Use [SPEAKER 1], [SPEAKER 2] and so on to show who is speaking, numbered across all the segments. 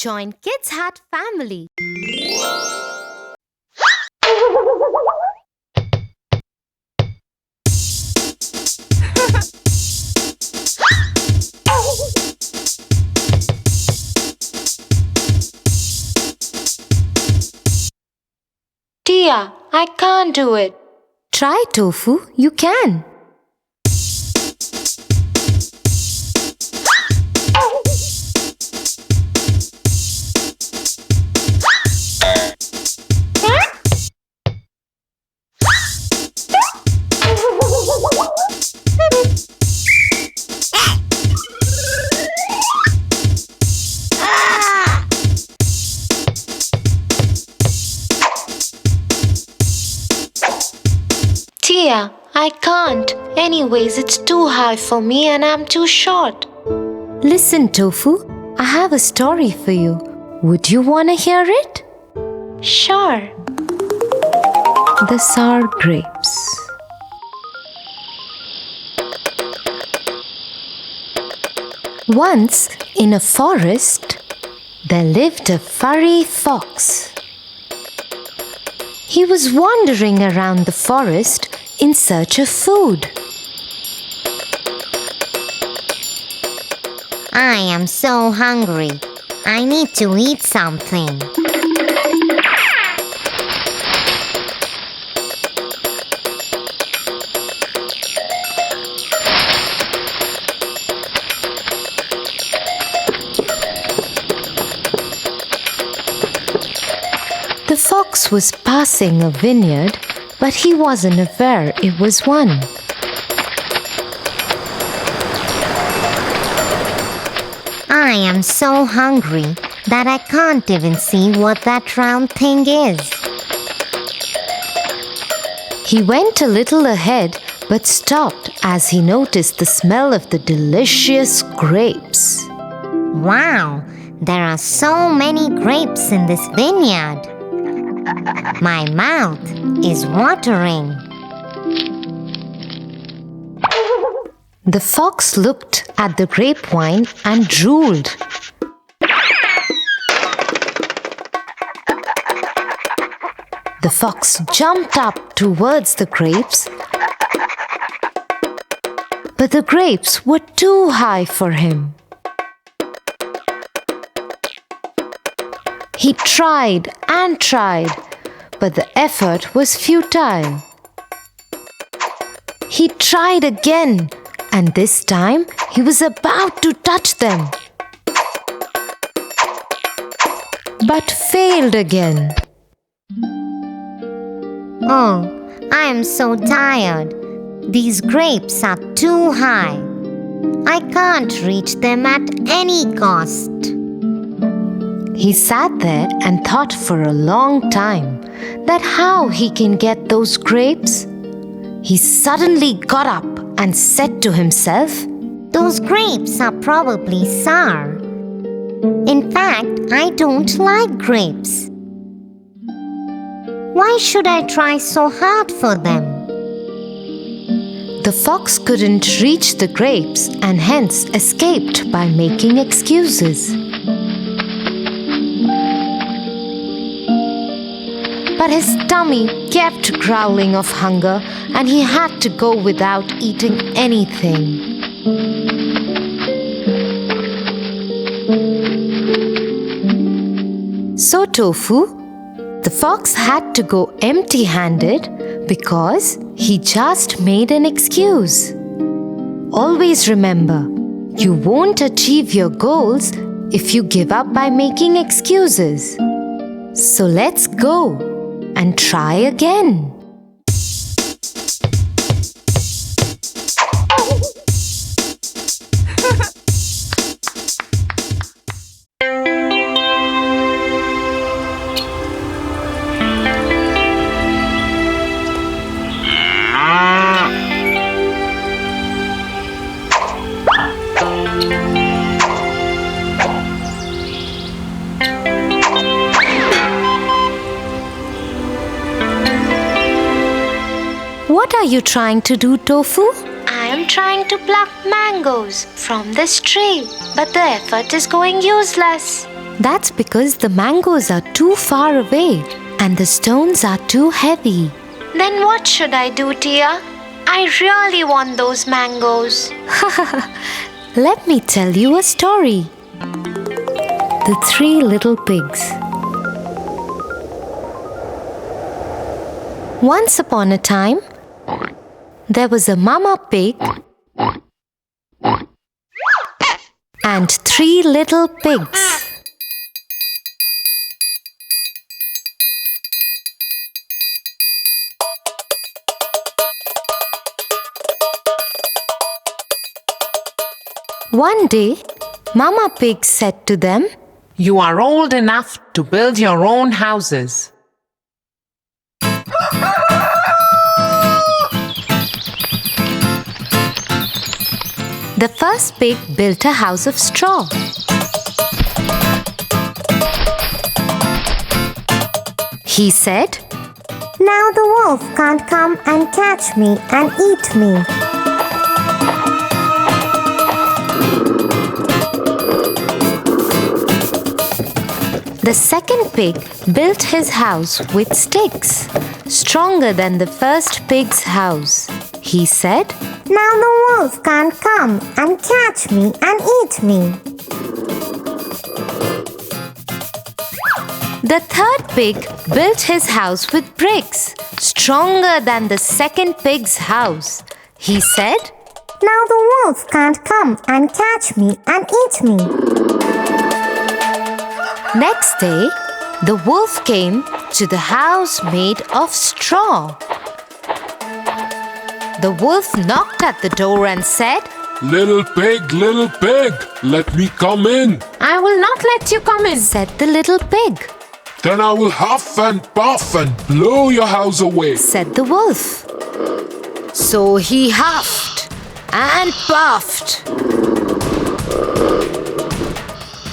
[SPEAKER 1] Join Kids Hat family.
[SPEAKER 2] Tia, I can't do it.
[SPEAKER 1] Try, Tofu. You can.
[SPEAKER 2] Tia, I can't. Anyways, it's too high for me and I'm too short.
[SPEAKER 1] Listen, Tofu. I have a story for you. Would you want to hear it?
[SPEAKER 2] Sure.
[SPEAKER 1] The sour grapes. Once, in a forest, there lived a furry fox. He was wandering around the forest in search of food.
[SPEAKER 3] I am so hungry. I need to eat something.
[SPEAKER 1] The fox was passing a vineyard, but he wasn't aware it was one.
[SPEAKER 3] I am so hungry that I can't even see what that round thing is.
[SPEAKER 1] He went a little ahead but stopped as he noticed the smell of the delicious grapes.
[SPEAKER 3] Wow, there are so many grapes in this vineyard. My mouth is watering.
[SPEAKER 1] The fox looked at the grapevine and drooled. The fox jumped up towards the grapes, but the grapes were too high for him. He tried and tried, but the effort was futile. He tried again, and this time he was about to touch them, but failed again.
[SPEAKER 3] Oh, I am so tired. These grapes are too high. I can't reach them at any cost.
[SPEAKER 1] He sat there and thought for a long time that how he can get those grapes. He suddenly got up and said to himself,
[SPEAKER 3] Those grapes are probably sour. In fact, I don't like grapes. Why should I try so hard for them?
[SPEAKER 1] The fox couldn't reach the grapes and hence escaped by making excuses. But his tummy kept growling of hunger and he had to go without eating anything. So Tofu, the fox had to go empty-handed because he just made an excuse. Always remember, you won't achieve your goals if you give up by making excuses. So let's go and try again. What are you trying to do, Tofu?
[SPEAKER 2] I am trying to pluck mangoes from this tree, but the effort is going useless.
[SPEAKER 1] That's because the mangoes are too far away and the stones are too heavy.
[SPEAKER 2] Then what should I do, Tia? I really want those mangoes.
[SPEAKER 1] Let me tell you a story. The Three Little Pigs. Once upon a time, there was a mama pig and three little pigs. One day, Mama Pig said to them,
[SPEAKER 4] "You are old enough to build your own houses."
[SPEAKER 1] The first pig built a house of straw. He said,
[SPEAKER 3] Now the wolf can't come and catch me and eat me.
[SPEAKER 1] The second pig built his house with sticks, stronger than the first pig's house. He said,
[SPEAKER 3] Now the wolf can't come and catch me and eat me.
[SPEAKER 1] The third pig built his house with bricks, stronger than the second pig's house. He said,
[SPEAKER 3] Now the wolf can't come and catch me and eat me.
[SPEAKER 1] Next day, the wolf came to the house made of straw. The wolf knocked at the door and said,
[SPEAKER 5] little pig, let me come in.
[SPEAKER 4] "I will not let you come in,"
[SPEAKER 1] said the little pig.
[SPEAKER 5] Then I will huff and puff and blow your house away,
[SPEAKER 1] said the wolf. So he huffed and puffed.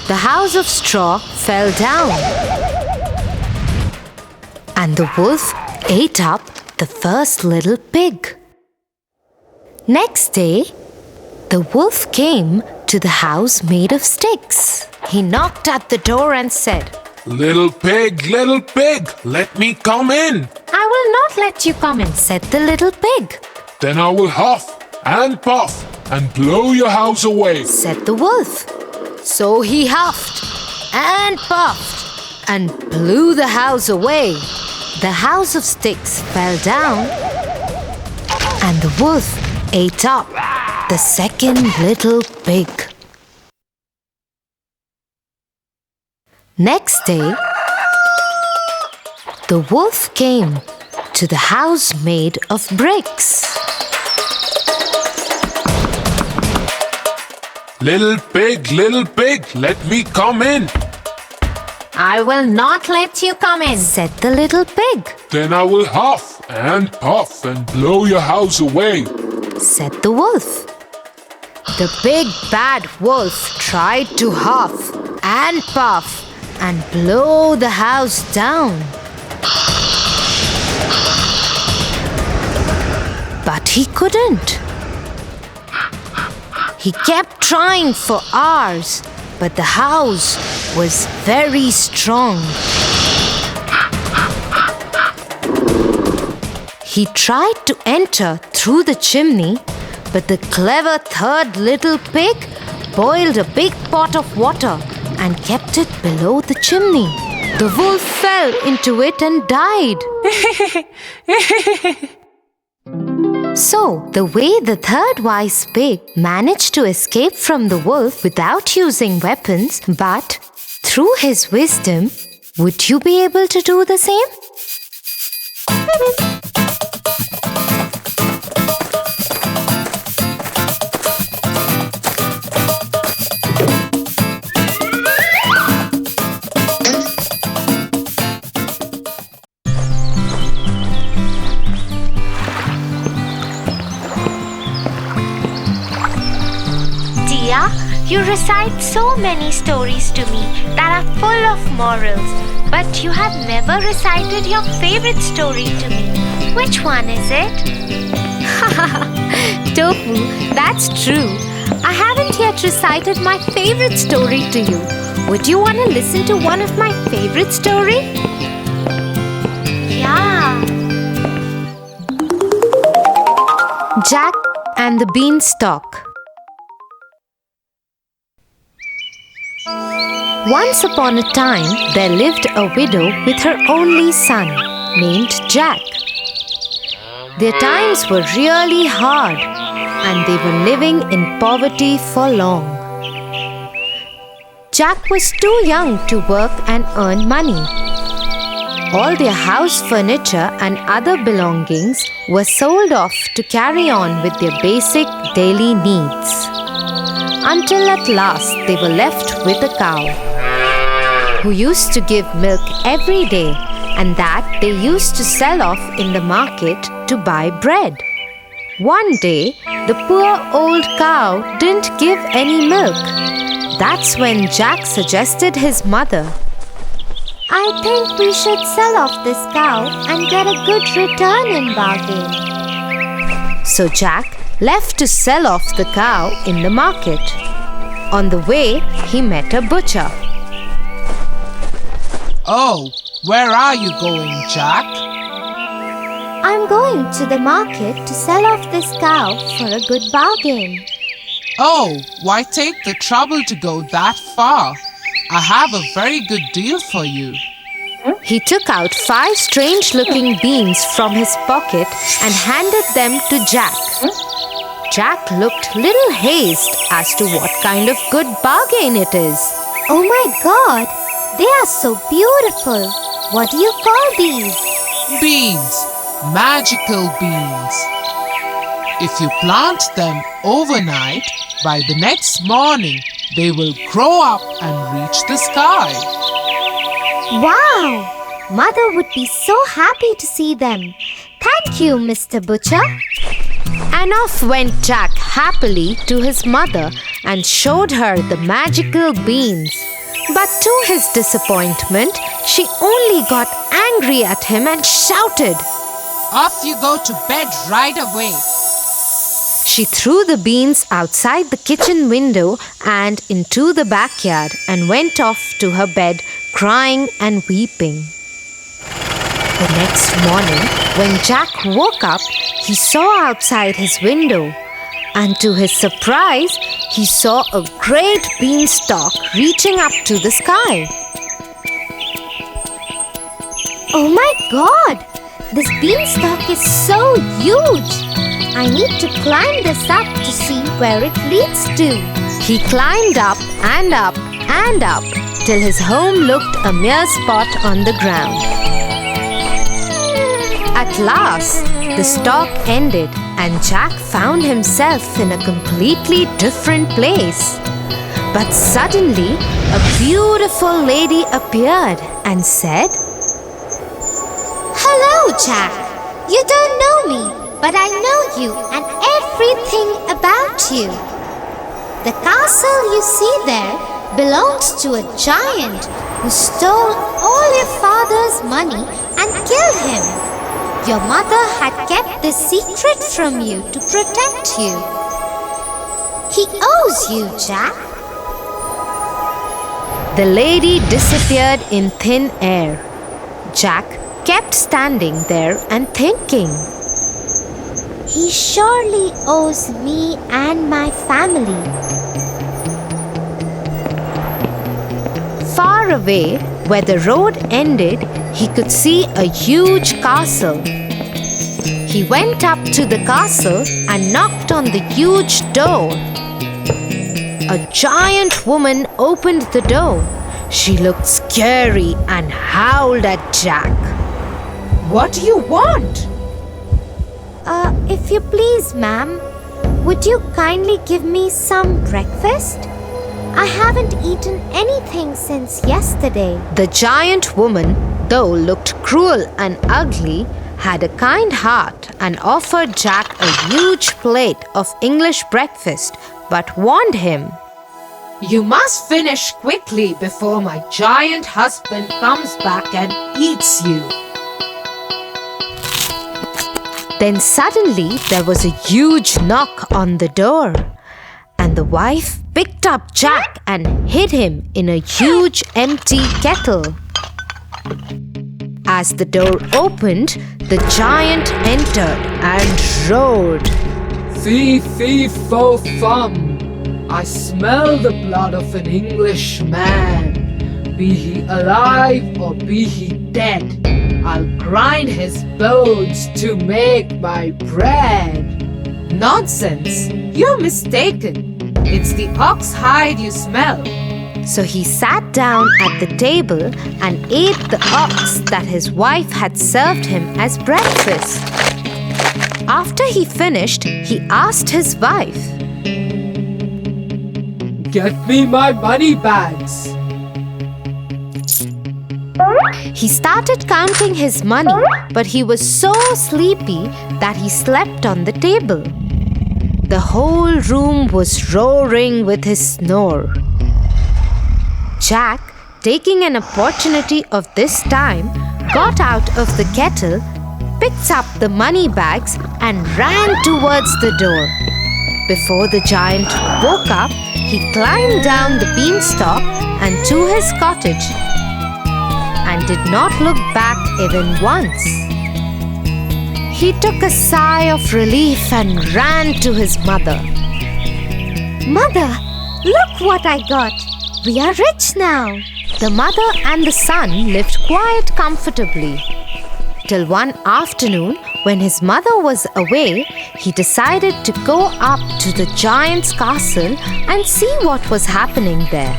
[SPEAKER 1] The house of straw fell down, and the wolf ate up the first little pig. Next day, the wolf came to the house made of sticks. He knocked at the door and said,
[SPEAKER 5] little pig, let me come in.
[SPEAKER 4] "I will not let you come in,"
[SPEAKER 1] said the little pig.
[SPEAKER 5] Then I will huff and puff and blow your house away,
[SPEAKER 1] said the wolf. So he huffed and puffed and blew the house away. The house of sticks fell down, and the wolf ate up the second little pig. Next day, the wolf came to the house made of bricks.
[SPEAKER 5] little pig, let me come in.
[SPEAKER 4] "I will not let you come in,"
[SPEAKER 1] said the little pig.
[SPEAKER 5] Then I will huff and puff and blow your house away,
[SPEAKER 1] said the wolf. The big bad wolf tried to huff and puff and blow the house down. But he couldn't. He kept trying for hours, but the house was very strong. He tried to enter through the chimney, but the clever third little pig boiled a big pot of water and kept it below the chimney. The wolf fell into it and died. So, the way the third wise pig managed to escape from the wolf without using weapons, but through his wisdom, would you be able to do the same?
[SPEAKER 2] You recite so many stories to me that are full of morals, but you have never recited your favorite story to me. Which one is it?
[SPEAKER 1] Tofu, that's true. I haven't yet recited my favorite story to you. would you want to listen to one of my favorite stories?
[SPEAKER 2] Yeah.
[SPEAKER 1] Jack and the Beanstalk. Once upon a time, there lived a widow with her only son, named Jack. Their times were really hard, and they were living in poverty for long. Jack was too young to work and earn money. All their house furniture and other belongings were sold off to carry on with their basic daily needs. Until at last they were left with a cow, who used to give milk every day, and that they used to sell off in the market to buy bread. One day, the poor old cow didn't give any milk. That's when Jack suggested his mother,
[SPEAKER 3] I think we should sell off this cow and get a good return in bargain.
[SPEAKER 1] So Jack left to sell off the cow in the market. On the way, he met a butcher.
[SPEAKER 6] Oh, where are you going, Jack?
[SPEAKER 3] I'm going to the market to sell off this cow for a good bargain.
[SPEAKER 6] Oh, why take the trouble to go that far? I have a very good deal for you.
[SPEAKER 1] He took out 5 strange-looking beans from his pocket and handed them to Jack. Jack looked little hazed as to what kind of good bargain it is.
[SPEAKER 3] Oh my God! They are so beautiful. What do you call these?
[SPEAKER 6] Beans, magical beans. If you plant them overnight, by the next morning, they will grow up and reach the sky.
[SPEAKER 3] Wow! Mother would be so happy to see them. Thank you, Mr. Butcher.
[SPEAKER 1] And off went Jack happily to his mother and showed her the magical beans. But to his disappointment, she only got angry at him and shouted,
[SPEAKER 6] Off you go to bed right away.
[SPEAKER 1] She threw the beans outside the kitchen window and into the backyard and went off to her bed crying and weeping. The next morning, when Jack woke up, he saw outside his window, and to his surprise, he saw a great beanstalk reaching up to the sky.
[SPEAKER 3] Oh my God! This beanstalk is so huge! I need to climb this up to see where it leads to.
[SPEAKER 1] He climbed up and up and up till his home looked a mere spot on the ground. At last, the stalk ended and Jack found himself in a completely different place. But suddenly, a beautiful lady appeared and said,
[SPEAKER 3] Hello, Jack. You don't know me, but I know you and everything about you. The castle you see there belongs to a giant who stole all your father's money and killed him. Your mother had kept this secret from you to protect you. He owes you, Jack.
[SPEAKER 1] The lady disappeared in thin air. Jack kept standing there and thinking,
[SPEAKER 3] He surely owes me and my family.
[SPEAKER 1] Far away, where the road ended, he could see a huge castle. He went up to the castle and knocked on the huge door. A giant woman opened the door. She looked scary and howled at Jack. "What do you want?"
[SPEAKER 3] If you please, ma'am, would you kindly give me some breakfast? I haven't eaten anything since yesterday.
[SPEAKER 1] The giant woman, though looked cruel and ugly, had a kind heart and offered Jack a huge plate of English breakfast, but warned him, "You must finish quickly before my giant husband comes back and eats you." Then suddenly there was a huge knock on the door, and the wife picked up Jack and hid him in a huge empty kettle. As the door opened, the giant entered and roared.
[SPEAKER 7] Fee, fee, fo, fum. I smell the blood of an Englishman. Be he alive or be he dead, I'll grind his bones to make my bread.
[SPEAKER 6] Nonsense! You're mistaken. It's the ox hide you smell.
[SPEAKER 1] So he sat down at the table and ate the ox that his wife had served him as breakfast. After he finished, he asked his wife,
[SPEAKER 7] Get me my money bags.
[SPEAKER 1] He started counting his money, but he was so sleepy that he slept on the table. The whole room was roaring with his snore. Jack, taking an opportunity of this time, got out of the kettle, picked up the money bags and ran towards the door. Before the giant woke up, he climbed down the beanstalk and to his cottage and did not look back even once. He took a sigh of relief and ran to his mother.
[SPEAKER 3] Mother, look what I got. We are rich now.
[SPEAKER 1] The mother and the son lived quite comfortably. Till one afternoon, when his mother was away, he decided to go up to the giant's castle and see what was happening there.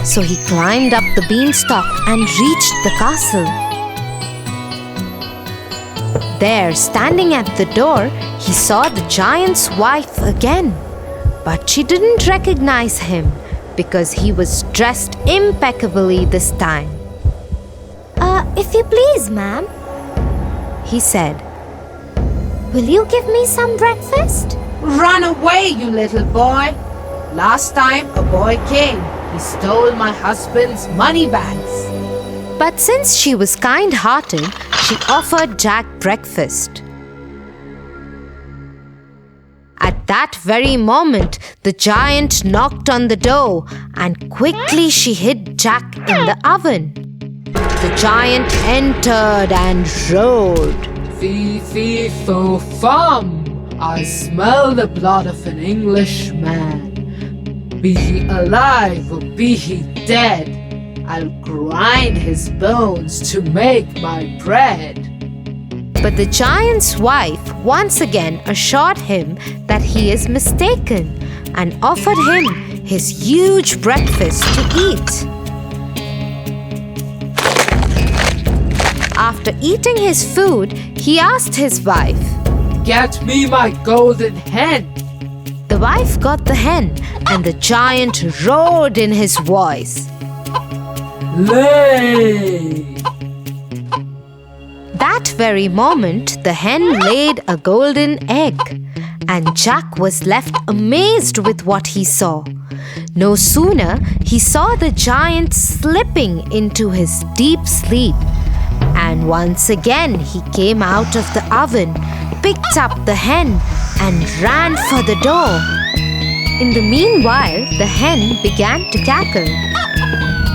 [SPEAKER 1] So he climbed up the beanstalk and reached the castle. There, standing at the door, he saw the giant's wife again. But she didn't recognize him because he was dressed impeccably this time.
[SPEAKER 3] If you please, ma'am,
[SPEAKER 1] He said,
[SPEAKER 3] will you give me some breakfast?
[SPEAKER 6] Run away, you little boy. Last time a boy came, he stole my husband's money bags.
[SPEAKER 1] But since she was kind-hearted, she offered Jack breakfast. At that very moment, the giant knocked on the door and quickly she hid Jack in the oven. The giant entered and roared.
[SPEAKER 7] Fee, fee, fo, fum. I smell the blood of an Englishman. Be he alive or be he dead, I'll grind his bones to make my bread.
[SPEAKER 1] But the giant's wife once again assured him that he is mistaken and offered him his huge breakfast to eat. After eating his food, he asked his wife,
[SPEAKER 7] Get me my golden hen.
[SPEAKER 1] The wife got the hen and the giant roared in his voice.
[SPEAKER 7] Lay.
[SPEAKER 1] That very moment, the hen laid a golden egg, and Jack was left amazed with what he saw. No sooner he saw the giant slipping into his deep sleep, and once again he came out of the oven, picked up the hen, and ran for the door. In the meanwhile, the hen began to cackle.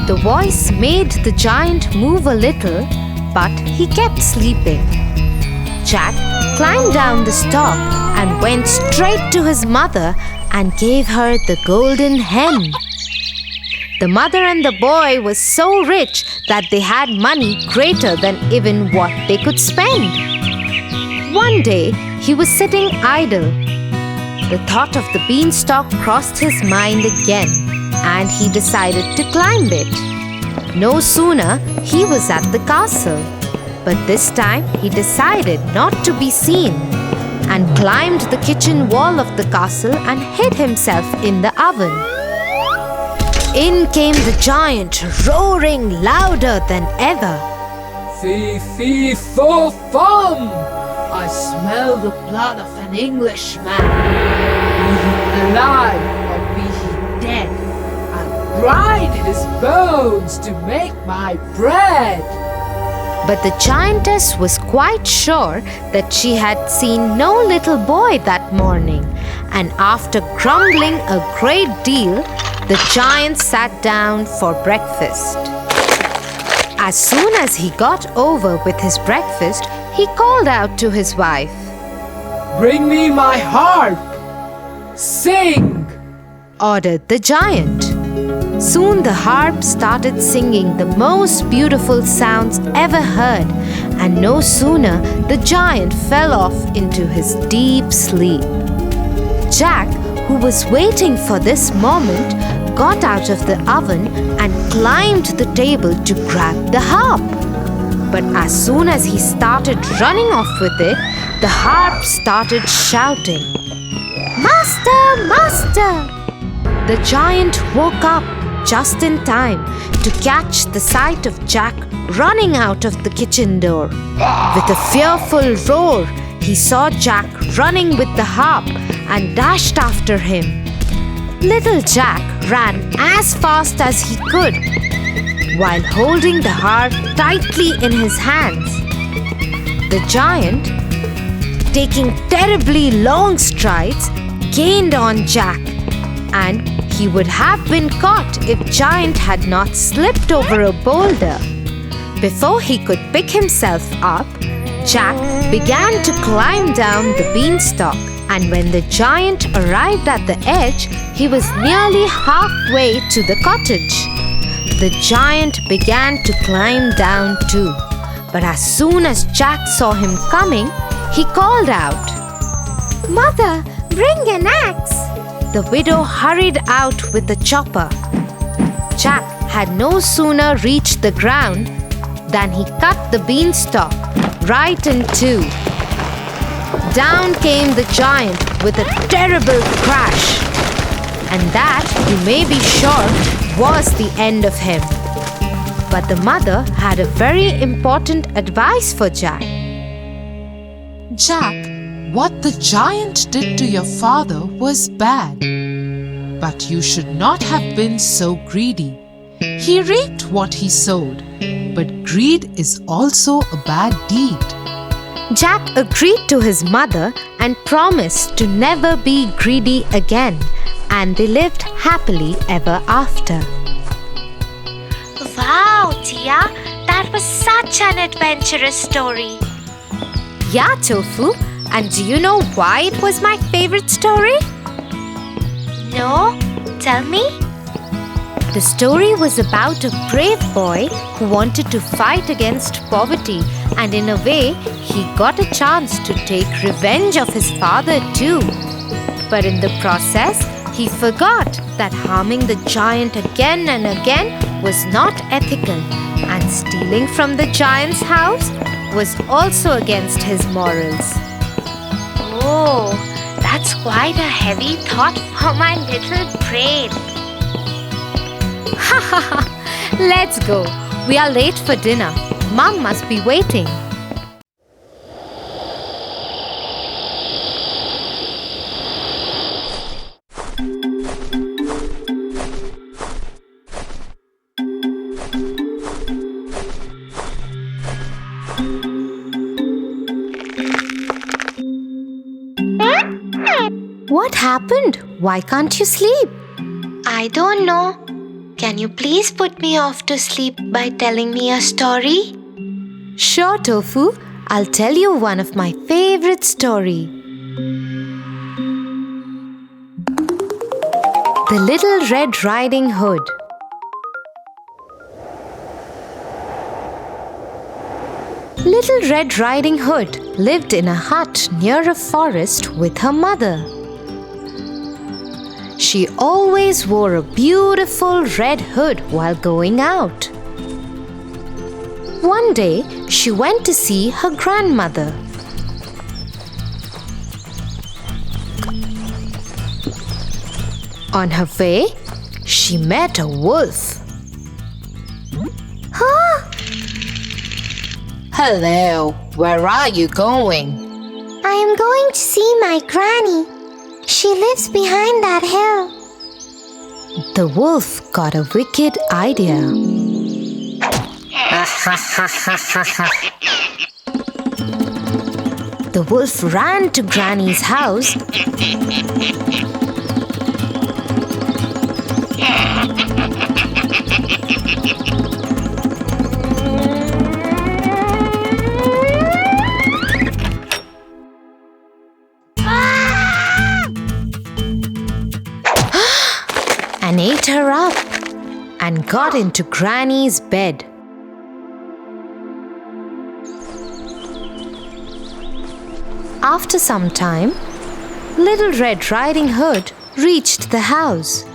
[SPEAKER 1] The voice made the giant move a little, but he kept sleeping. Jack climbed down the stalk and went straight to his mother and gave her the golden hen. The mother and the boy were so rich that they had money greater than even what they could spend. One day, he was sitting idle. The thought of the beanstalk crossed his mind again, and he decided to climb it. No sooner he was at the castle, but this time he decided not to be seen and climbed the kitchen wall of the castle and hid himself in the oven. In came the giant, roaring louder than ever.
[SPEAKER 7] Fee, fee, fo, fum. I smell the blood of an Englishman. Be he alive or be he dead, I'll grind his bones to make my bread.
[SPEAKER 1] But the giantess was quite sure that she had seen no little boy that morning, and after grumbling a great deal, the giant sat down for breakfast. As soon as he got over with his breakfast, he called out to his wife,
[SPEAKER 7] Bring me my harp! Sing!
[SPEAKER 1] ordered the giant. Soon the harp started singing the most beautiful sounds ever heard, and no sooner the giant fell off into his deep sleep. Jack, who was waiting for this moment, got out of the oven and climbed the table to grab the harp. But as soon as he started running off with it, the harp started shouting, Master! Master! The giant woke up just in time to catch the sight of Jack running out of the kitchen door. With a fearful roar, he saw Jack running with the harp and dashed after him. Little Jack ran as fast as he could, while holding the harp tightly in his hands. The giant, taking terribly long strides, gained on Jack, and he would have been caught if Giant had not slipped over a boulder. Before he could pick himself up, Jack began to climb down the beanstalk, and when the giant arrived at the edge, he was nearly halfway to the cottage. The giant began to climb down too, but as soon as Jack saw him coming, he called out,
[SPEAKER 3] Mother, bring an axe!
[SPEAKER 1] The widow hurried out with the chopper. Jack had no sooner reached the ground than he cut the beanstalk right in two. Down came the giant with a terrible crash, and that, you may be sure, was the end of him. But the mother had a very important advice for Jack.
[SPEAKER 6] Jack, what the giant did to your father was bad. But you should not have been so greedy. He reaped what he sowed, but greed is also a bad deed.
[SPEAKER 1] Jack agreed to his mother and promised to never be greedy again, and they lived happily ever after.
[SPEAKER 2] Wow, Tia, that was such an adventurous story.
[SPEAKER 1] Yeah, Tofu, and do you know why it was my favorite story?
[SPEAKER 2] No? Tell me.
[SPEAKER 1] The story was about a brave boy who wanted to fight against poverty, and in a way, he got a chance to take revenge of his father too. But in the process, he forgot that harming the giant again and again was not ethical, and stealing from the giant's house was also against his morals.
[SPEAKER 2] Oh, that's quite a heavy thought for my little brain.
[SPEAKER 1] Ha ha ha! Let's go. We are late for dinner. Mom must be waiting. What happened? Why can't you sleep?
[SPEAKER 2] I don't know. Can you please put me off to sleep by telling me a story?
[SPEAKER 1] Sure, Tofu. I'll tell you one of my favorite stories. The Little Red Riding Hood. Little Red Riding Hood lived in a hut near a forest with her mother. She always wore a beautiful red hood while going out. One day, she went to see her grandmother. On her way, she met a wolf.
[SPEAKER 3] Huh?
[SPEAKER 4] Hello, where are you going?
[SPEAKER 3] I am going to see my granny. She lives behind that hill.
[SPEAKER 1] The wolf got a wicked idea. The wolf ran to Granny's house and ate her up and got into Granny's bed. After some time, Little Red Riding Hood reached the house.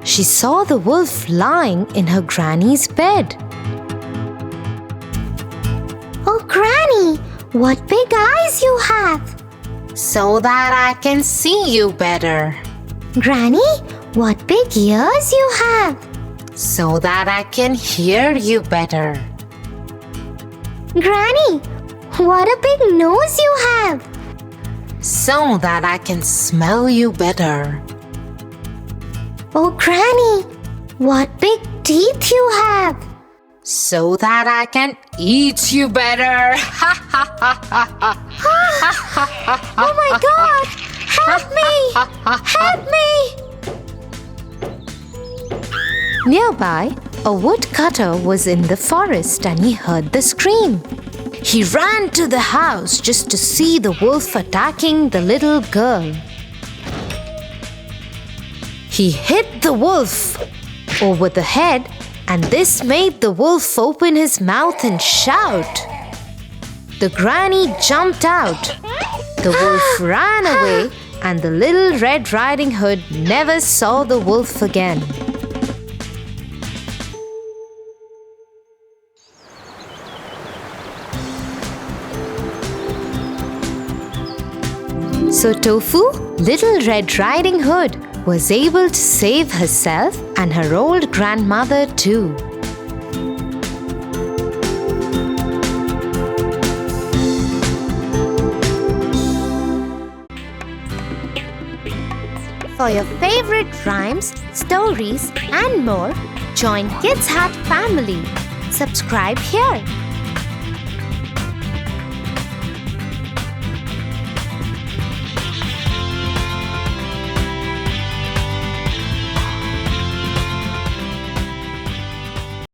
[SPEAKER 1] She saw the wolf lying in her granny's bed.
[SPEAKER 3] Oh, Granny, what big eyes you have!
[SPEAKER 4] So that I can see you better.
[SPEAKER 3] Granny, what big ears you have!
[SPEAKER 4] So that I can hear you better.
[SPEAKER 3] Granny, what a big nose you have!
[SPEAKER 4] So that I can smell you better.
[SPEAKER 3] Oh, Granny, what big teeth you have!
[SPEAKER 4] So that I can eat you better.
[SPEAKER 3] Oh my God! Help me! Help me!
[SPEAKER 1] Nearby, a woodcutter was in the forest and he heard the scream. He ran to the house just to see the wolf attacking the little girl. He hit the wolf over the head, and this made the wolf open his mouth and shout. The granny jumped out. The wolf ran away, and the Little Red Riding Hood never saw the wolf again. So Tofu, Little Red Riding Hood, was able to save herself and her old grandmother too.
[SPEAKER 3] For your favorite rhymes, stories, and more, join Kids Hut family. Subscribe here.